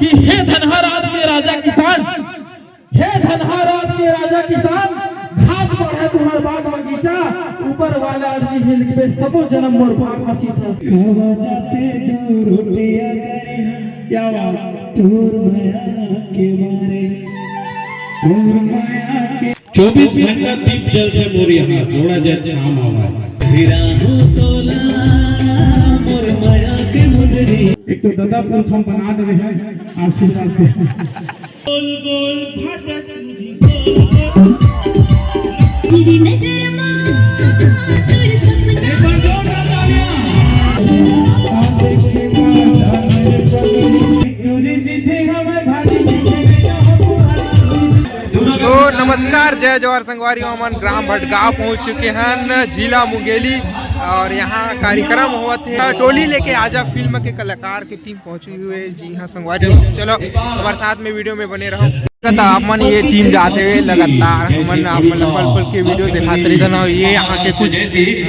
कि हे धनहाराज के राजा किसान, हे धनहाराज के राजा किसान, घाट पर है तुम्हार बाग बगीचा, ऊपर वाला अर्जी हिल के सबो जन्म मोर भाग मसीह खावा जाते दो रोटियां करे क्या बात तोर माया के मारे तोर माया के 24 घंटा दीप जलते मोर यहाँ थोड़ा जैसे काम आवा हीरा हो तोला मोर माया के मुंदरी। एक तो ददापुर हम बना दे हैं आशीर्वाद दे गोल गोल फाटक तेरी नजर मां तेरे सपना तो नमस्कार, जय जवाहर संगवारी अमन ग्राम भटगांव पहुंच चुके हैं जिला मुंगेली और यहाँ कार्यक्रम हुआ थे टोली लेके आजा फिल्म के कलाकार की टीम पहुंची हुई है। जी हाँ संगवारी, चलो हमारे साथ में वीडियो में बने रहो। अपन ये टीम जाते हुए लगातार हमन अपन पल पल के वीडियो दिखाते रहते ना। ये यहाँ के कुछ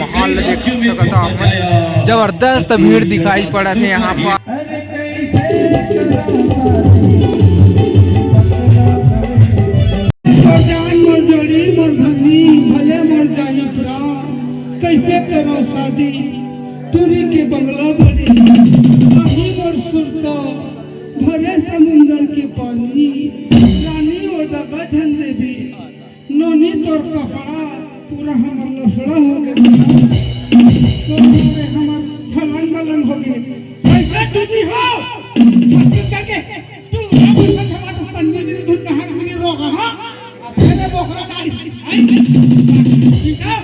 माहौल देख सकता अपन, जबरदस्त भीड़ दिखाई पड़ा थे यहाँ पर। भले मर जाई कैसे करो शादी तुरी के बंगला बनी वही मोर सुरता भरे समुंदर के पानी रानी ओ दगा झन देवी नोनी तोर कपड़ा पूरा हमर लसड़ा हो गया तो हमर छलन मलन हो गए कैसे तुझी हो करके तू हमर सभा तो तन्वी धुन कहां मेरी रोग हां तेरे बोखरा गाड़ी ठीक है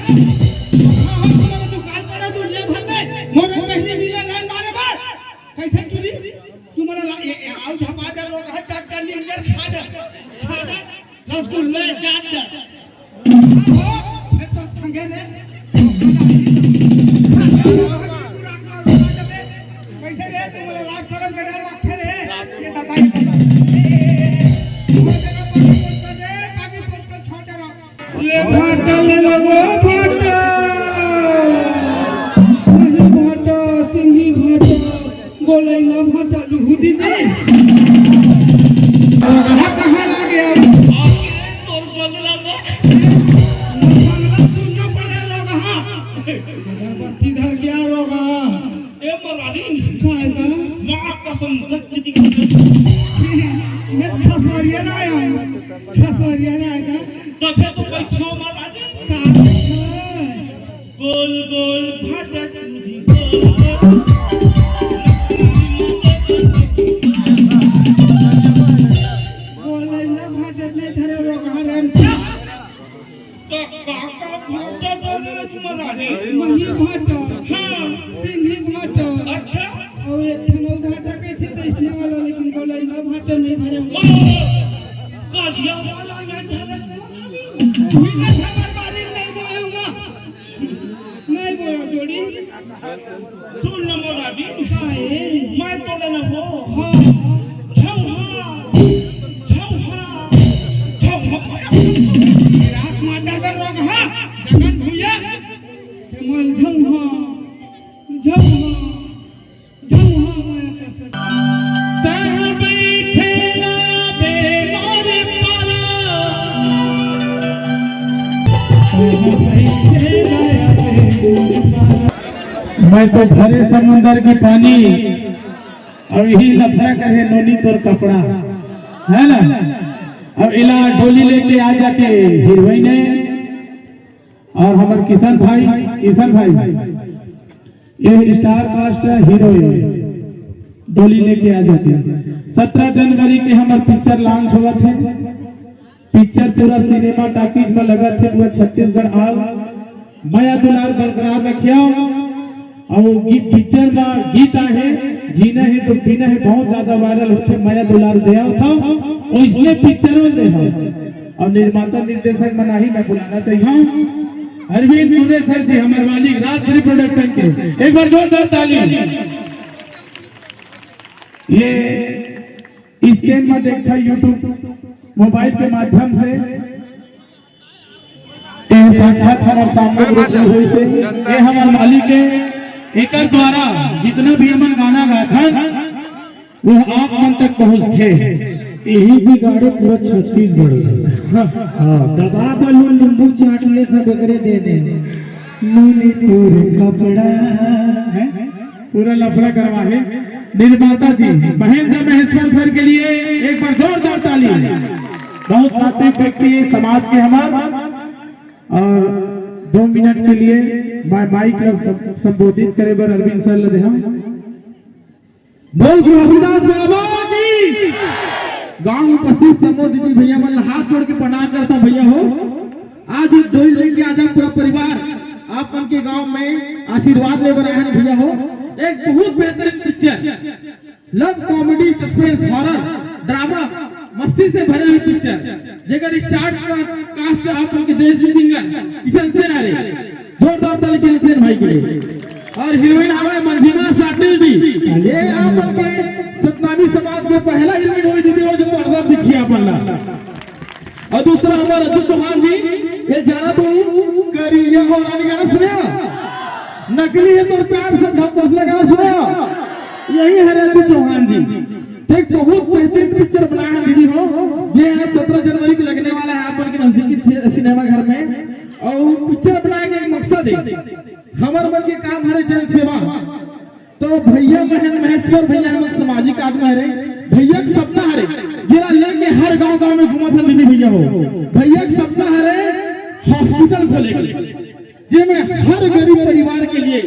तो काल पड़ा दुनिया भर में मोरे पहले मिला लाइन मारे बार कैसे चुरी तुम्हारा आउ झपा दे लोग है चाट कर लीजर खा दे रसगुल्ले चाट दे हो फिर तो ठंगे ने कैसे रे तुम्हारा लाज शर्म करे लाखे रे ये दबाई ये भाटल लगो भाटा भाटा सिंही भाटा बोले ना भाटा लुहुदी दे कहाँ लागे तोर बंगला बंगला सुनना पड़े लोग हाँ अगरबत्ती धर गया लोग ए मरानी खाएगा मां कसम गच्च दी मैं खसवरिया ना आया खसवरिया ना आया तबे तो बैठो मरानी गोल गोल फाटक बोले ना भाटक नहीं धरे रोग हरम तो काका भाटा बोले मरानी मही भाटा हां सिंही भाटा अच्छा और एक ठनो भाटा कैसे देखने वाला लेकिन बोले ना भाटा नहीं धरे कालिया वाला नहीं धरे मीना खबर मारी नहीं बोऊंगा नहीं बोया जोड़ी सुन न मरानी काहे मैं तो न हो हां रात माता का रोग हां जगन भैया मन झंहा माया का ता बैठेला बेमोर मैं तो भरे समुंदर की पानी और यही लफड़ा करे नोनी तोर कपड़ा है ना। अब इला डोली लेके आ जाके हीरोइन और हमारे किशन भाई ये स्टार कास्ट हीरोइन डोली लेके आ जाते। 17 जनवरी के हमारे पिक्चर लॉन्च हुआ थे। पिक्चर पूरा सिनेमा टाकीज में लगा थे पूरा छत्तीसगढ़ आल माया दुलार बरकरार रखिया और पिक्चर में गीत है जीना है तो पीना है बहुत ज्यादा वायरल होते माया दुलार दिया था और इसलिए पिक्चर में देखा और निर्माता निर्देशक मना ही मैं बुलाना चाहिए अरविंद मुंडे सर जी हमारे मालिक राजश्री प्रोडक्शन के, एक बार जोरदार ताली। ये स्कैन में देखता यूट्यूब मोबाइल के माध्यम से साक्षात हमारे सामने हुई से ये हमारे मालिक के एकर द्वारा जितना भी हमन गाना गाथा वो आगमन तक पहुंचते यही बिगाड़े पूरा छत्तीसगढ़ में। हाँ दबा बलू नींबू चाटने सब एकरे देने नीली तोर कपड़ा है पूरा लफड़ा करवा है। निर्माता जी महेंद्र महेश्वर सर के लिए एक बार जोरदार ताली। बहुत सात्विक व्यक्ति है समाज के हमारे, और 2 मिनट के लिए माइक संबोधित करे बर अरविंद सर लदे हम बोल तुलसीदास बाबा की। गांव उपस्थित समूह दीदी भैया मन हाथ जोड़ के प्रणाम करता भैया हो। आज एक डोली लेके आजा पूरा परिवार आप मन के गांव में आशीर्वाद ले बनाए हैं भैया हो। एक बहुत बेहतरीन picture love comedy suspense horror drama मस्ती से भरे हुई पिक्चर जेकर स्टार्ट कास्ट आप उनके देसी सिंगर किशन सेन आ रहे जोरदार ताली किशन सेन भाई के लिए। और हीरोइन हमारे मंजिमा साटिल जी ये आप उनके सतनामी समाज के पहला हीरोइन हुई दीदी हो जो पर्दा दिखी अपन ला। और दूसरा हमारा अतुल चौहान जी ये जाना तो करिया हो रानी गाना सुना नकली है तो प्यार से घोसला गाना सुना यही है अतुल चौहान जी। एक बहुत बेहतरीन पिक्चर बनाया है दीदी हो जो 17 जनवरी को लगने वाला है आप के नजदीकी सिनेमा घर में। और पिक्चर बनाने का एक मकसद है हमारे मन के काम हरे जन सेवा। तो भैया महेश्वर भैया हम सामाजिक आदमी हरे भैया के सपना हरे जरा लेके हर गांव में घुमा था दीदी भैया हो। भैया के सपना हरे हॉस्पिटल खोले जिसमें हर गरीब परिवार के लिए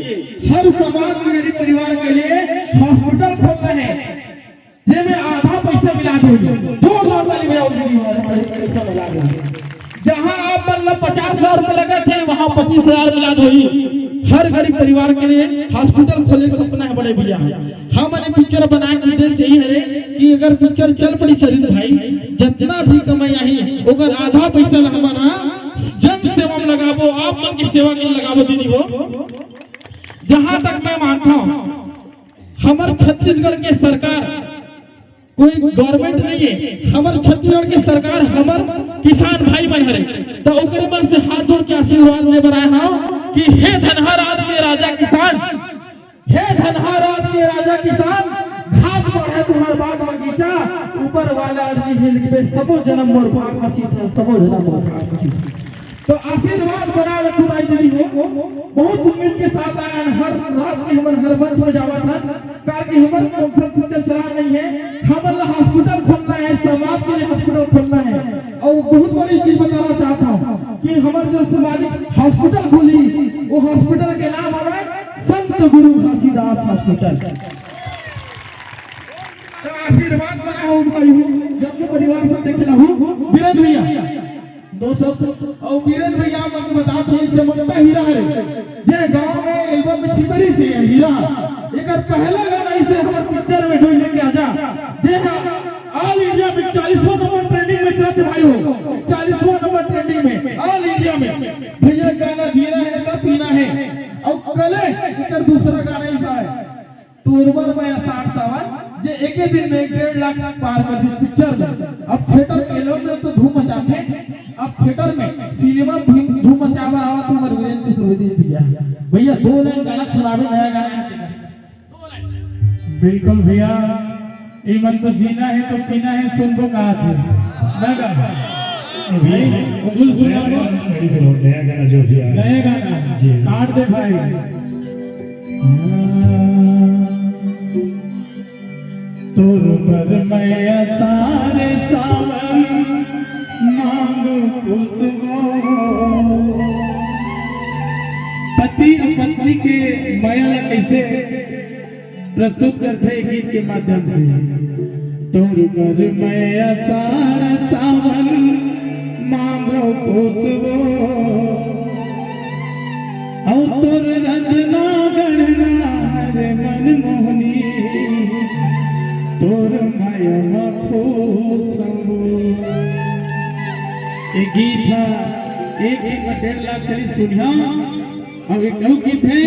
हर समाज के गरीब परिवार के लिए हॉस्पिटल खोलना है जिसमें आधा पैसा मिला दोगे 2 लाख पैसा मिला दोगे। जहां आप मतलब 50,000 रुपए लगे थे वहां 25,000 मिला दोगी। हर गरीब परिवार के लिए हॉस्पिटल खोले का सपना है बड़े भैया। हमने पिक्चर बनाने का उद्देश्य यही है कि अगर पिक्चर चल पड़ी शरीर भाई जितना भी कमाई आई ओकर आधा पैसा हमारा जन सेवा में लगाबो आप मन की सेवा के लिए लगाबो दीदी हो। जहां तक मैं मानता हूं हमारे छत्तीसगढ़ के सरकार कोई गवर्नमेंट नहीं है हमारे छत्तीसगढ़ की सरकार हमार किसान भाई बन रहे तो ओकरे मन से हाथ जोड़ के आशीर्वाद ले बनाए हां कि हे धनहा राज के राजा किसान हे धनहा राज के राजा किसान घाट पर है तुम्हार बाग बगीचा ऊपर वाला अर्जी हिल के सबो जन्म मोर भाग मसीत है सबो जन्म मोर भाग मसीत। तो आशीर्वाद बना रखो भाई दीदी हो बहुत उम्मीद के साथ आया हर रात में हमारे हर मंच में जावा था कारण हमारे कौन पिक्चर चला नहीं है हमारा हॉस्पिटल खोलना है समाज के लिए हॉस्पिटल खोलना है। और बहुत बड़ी चीज बताना चाहता हूँ कि हमारे जो सामाजिक हॉस्पिटल खुली वो हॉस्पिटल के नाम है संत गुरु घासीदास हॉस्पिटल। तो आशीर्वाद बना हो भाई जब परिवार से देख ला हूँ वीरेंद्र भैया 200 और वीरेंद्र भैया आपको बताते हैं चमकता हीरा है जे गांव में एल्बम में छिपरी से है हीरा एक पहला गाना इसे हमारे पिक्चर में ढूंढ लेके आजा जे ऑल इंडिया में 40वां नंबर ट्रेंडिंग में चलते भाई हो 40वां नंबर ट्रेंडिंग में ऑल इंडिया में भैया गाना जीना है तब पीना है। और कले एक दूसरा गाना ऐसा है तोरबर में 60 सावन जे एक ही दिन में 1.5 लाख पार कर दी पिक्चर में। अब थिएटर के लोग ने तो धूम मचाते अब थिएटर में सिनेमा धूम मचावा आवा तो हमारे वीरेंद्र चतुर्वेदी भैया 2 लाइन गाना सुनावे नया गाना। बिल्कुल भैया ईमन तो जीना है तो पीना है सुनको कहा थे नया गाना जो भी नया गाना काट दे भाई। तोर पर मैं सारे सावन मांगो खुशबू। पति और पत्नी के माया कैसे प्रस्तुत करते हैं गीत के माध्यम से। तोर पर मैं सारा सावन मांगो खुशबू और तोर रंजना गणना रे मन मोहनी तोर माया खुशबू। एक गीत था एक गीत में 1.5 लाख चली सुनिया और एक और गीत है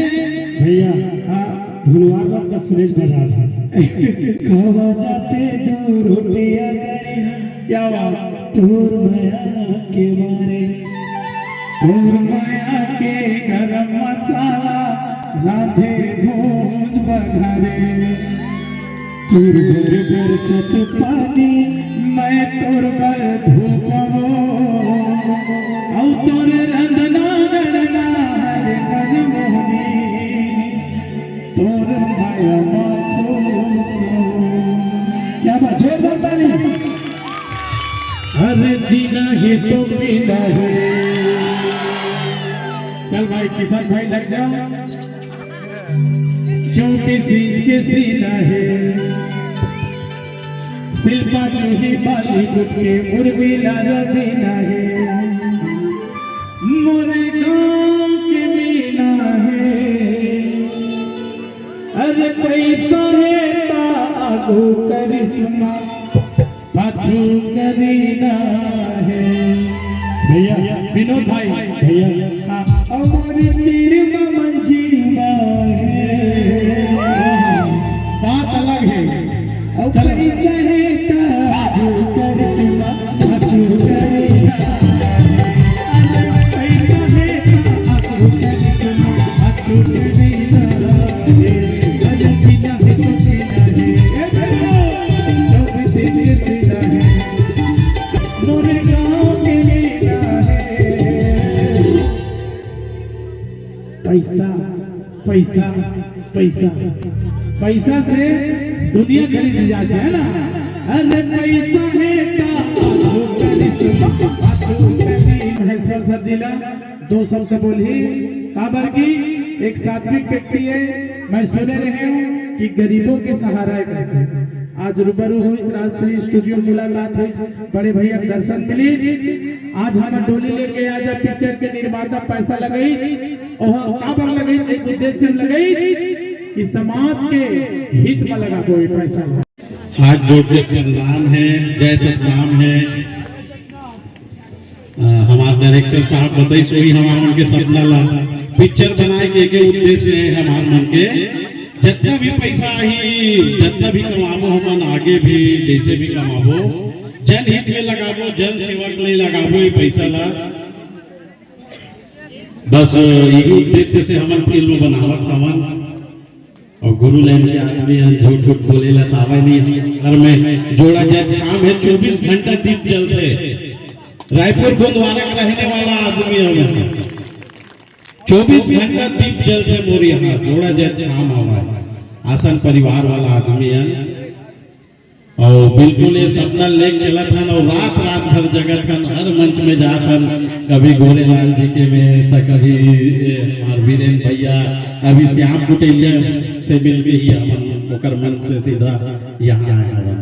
भैया भुलवार का सुरेश बजाज खावा जाते 2 रोटियां करे क्या बात तोर माया के मारे तोर माया के गरम मसाला राधे भोज बघारे तोर घर बरसत पानी मैं तोर घर धूपवो औ तोर रंधना गणना हरे मन मोहनी तोर माया माखोसो। क्या बात, जोरदार ताली। अरे जीना है तो पीना है। चल भाई किसान भाई लग जाओ। 34 इंच के सीना है, शिल्पा चूही बॉलीवुड के उर्मिला रवीना है, मोरे गाँव के मीना है। अरे पैसा है तागो करिश्मा पाछू करीना है। भैया विनोद भाई भैया और तेरे मंजीवा है, बात अलग है। और पैसा है तागो करिश्मा पाछू करीना, अरे पैसा है तागो करिश्मा पाछू करीना है। अरे जीना है तो जीना है, मोरे गाँव के मीना है। पैसा पैसा पैसा पैसा से दुनिया खरीदी जाती है ना। अरे पैसा है महेश्वर सर जिला 2 शब्द बोली काबर की एक सात्विक व्यक्ति है। मैं सुने रहे हूँ कि गरीबों के सहारा करके आज रूबरू हुई राजश्री स्टूडियो मुलाकात हुई, बड़े भैया दर्शन मिली। आज हम डोली लेके आजा पिक्चर के निर्माता पैसा लगाई और काबर लगाई, एक उद्देश्य लगाई कि समाज के हित में लगा कोई पैसा। हाथ जोड़ के प्रणाम है, जय सतनाम है। हमारे डायरेक्टर साहब बताई सोई हमारे मन के सपना ला पिक्चर बनाए के उद्देश्य है हमारे मन के। जितना भी पैसा ही जितना भी कमाबो हमन आगे भी जैसे भी कमाबो जनहित में लगाबो, जन सेवा के लिए लगाबो ये पैसा ला। बस यही उद्देश्य से हमन फिल्म बनावत हमन। और गुरु लाइन के आदमी झूठ झूठ बोले ला तावे नहीं। घर में जोड़ा जाए काम है, 24 घंटा दीप जलते। रायपुर गुरुद्वारा का रहने वाला आदमी हमें 24 घंटा दीप जलते मोर यहाँ जोड़ा जाए काम आवा। आसन परिवार वाला आदमी है और बिल्कुल ये सपना लेके चला था और रात रात भर जगह था, हर मंच में जा था। कभी गोरेलाल जी के में तो कभी वीरेंद्र भैया, अभी श्याम कुटेलिया से मिल के ही हम ओकर मन से सीधा यहाँ आया।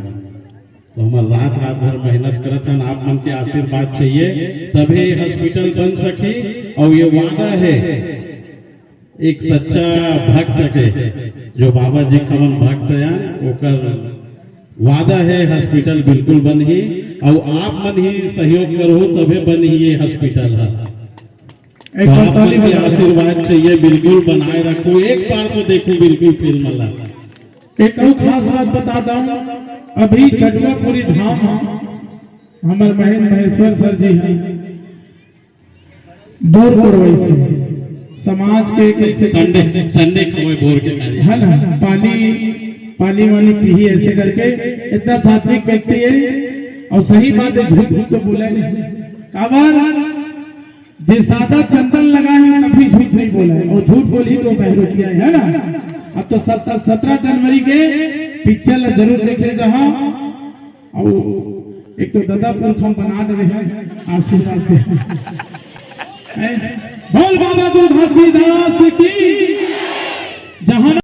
तो हम रात रात भर मेहनत करत हन। आप मन के आशीर्वाद चाहिए तभी हॉस्पिटल बन सकी। और ये वादा है एक सच्चा भक्त के, जो बाबा जी कमन भक्त हैं, ओकर वादा है हॉस्पिटल बिल्कुल बन ही। और आप मन ही सहयोग करो तभी बन ही ये हॉस्पिटल है। तो आप मन के आशीर्वाद चाहिए, बिल्कुल बनाए रखो। एक बार तो देखो बिल्कुल फिल्म ला। एक और खास बात बताता हूँ, अभी चटवापुरी धाम हमारे महेश्वर सर जी हैं, बोर कोड़वई से समाज के संडे खवे बोर के कार्य है ना, पानी वाली पी ऐसे करके इतना सात्विक व्यक्ति है। और सही बात है, झूठ तो बोला नहीं। काबर जे सादा चंदन लगाए हैं कभी झूठ नहीं बोला है, और झूठ बोली तो बहरो किया है ना। अब तो 17 जनवरी के पिक्चर जरूर देखे जहाँ। और एक तो दादापुर हम बना रहे हैं, आशीर्वाद बोल बाबा गुरु घासीदास।